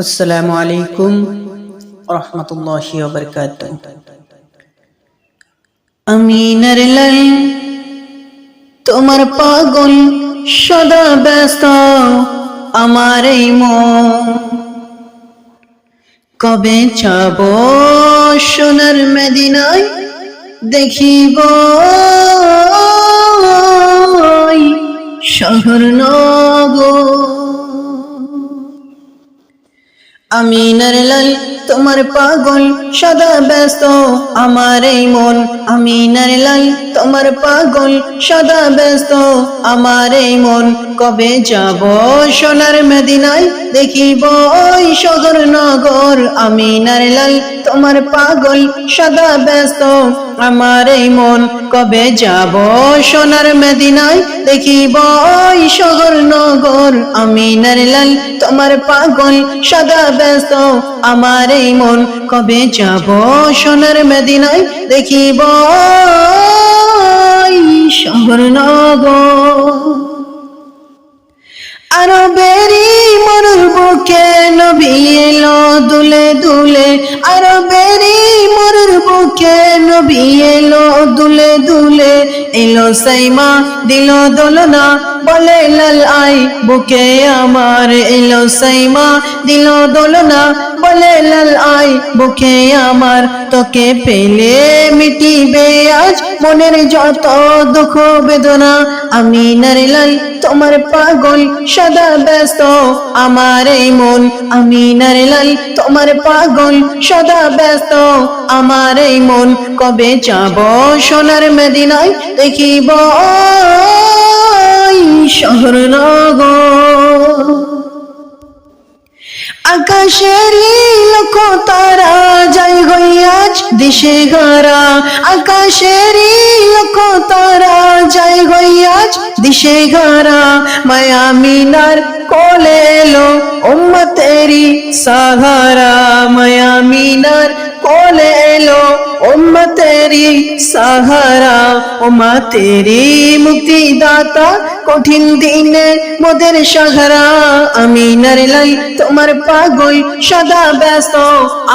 আসসালামু আলাইকুম রহমতুল্লাহি ওয়া বারাকাতুহু। আমিনার লাল তোমার পাগল সদা ব্যস্ত আমার এই মন, কবে যাব সোনার মদিনায় দেখিব শহর নগর। আমিনার লাল তোমার পাগল সদা ব্যস্ত আমার এই মন, আমিনার লাল তোমার পাগল সদা ব্যস্ত আমার এই মন, কবে যাব সোনার মদিনায় দেখিব ওই শহর নগর। আমিনার লাল তোমার পাগল সদা ব্যস্ত আমার এই মন, কবে যাব সোনার মদিনায় দেখিব ওই শহর নগর। আমিনার লাল তোমার পাগল সদা ব্যস্ত আমার এই মন, কবে যাব সোনার মদিনায় দেখিব ওই শহর নগর। আরবেরি মরুর বুকে নবী এলো দুলে দুলে, আরবেরি মরুর বুকে নবী এলো দুলে দুলে, এলো সাইমা দিল দোলনা বলে লাল আই বুকে আমার, এলো সাইমা দিল দোলনা বলে লাল আই বুকে আমার, তোকে পেলে মিটিবে আজ মনের যত দুঃখ বেদনা। আমিনার লাল তোমার পাগল সদা ব্যস্ত আমার এই মন, আমিনার লাল তোমার পাগল সদা ব্যস্ত আমার এই মন, কবে যাব সোনার মদিনায় দেখিব ওই শহর নগর। আকাশেরই লক্ষ তারা যায় হইয়াজ দিশে হারা, আকাশেরই লক্ষ তারা যায় হইয়াজ দিশে হারা, মায়া মিনার কোলে এলো উম্মতেরি সাহারা, মায়া মিনার কোলে এলো উম্মতেরি সাহারা, ওমা তেরি মুক্তিদাতা কঠিন দিনে মোদের সাহারা। আমিনার লাল তোমার পাগল সদা ব্যস্ত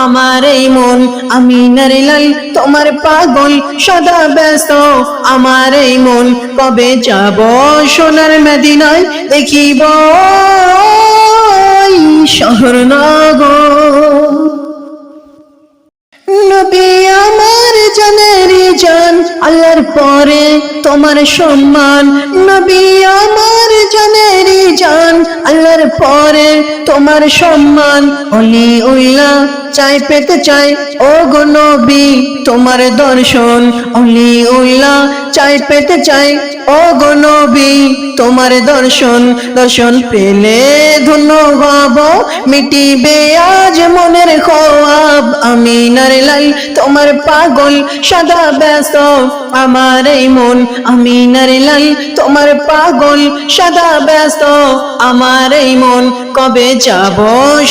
আমার এই মন, আমিনার লাল তোমার পাগল সদা ব্যস্ত আমার এই মন, কবে যাব সোনার মদিনায় দেখিব শহর নগর। নবী আমার জানেরি জান আল্লাহর পরে তোমার সম্মান, নবী আমার জানেরি জান আল্লাহর পরে তোমার সম্মান, অলি উল্লাহ চাই পেতে চাই ও গো নবী তোমার দর্শন, অলি উল্লাহ চাই পেতে চাই ও গো নবী তোমার দর্শন, দর্শন পেলে ধন্য হব মিটিবে আজ মনের খোয়াব। আমিনার লাল তোমার পাগল সদা ব্যস্ত আমার এই মন, আমিনার লাল তোমার পাগল সদা ব্যস্ত আমার এই মন, কবে যাব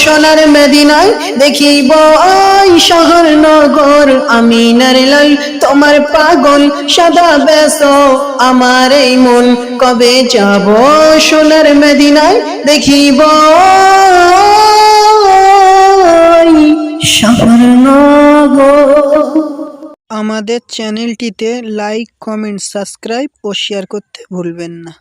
সোনার মদিনায় দেখিব ওই শহর নগর। আমিনার লাল তোমার পাগল সদা ব্যস্ত আমার এই মন, কবে যাব সোনার মদিনায় দেখিব শহর নগর। আমাদের চ্যানেলটিতে লাইক, কমেন্ট, সাবস্ক্রাইব ও শেয়ার করতে ভুলবেন না।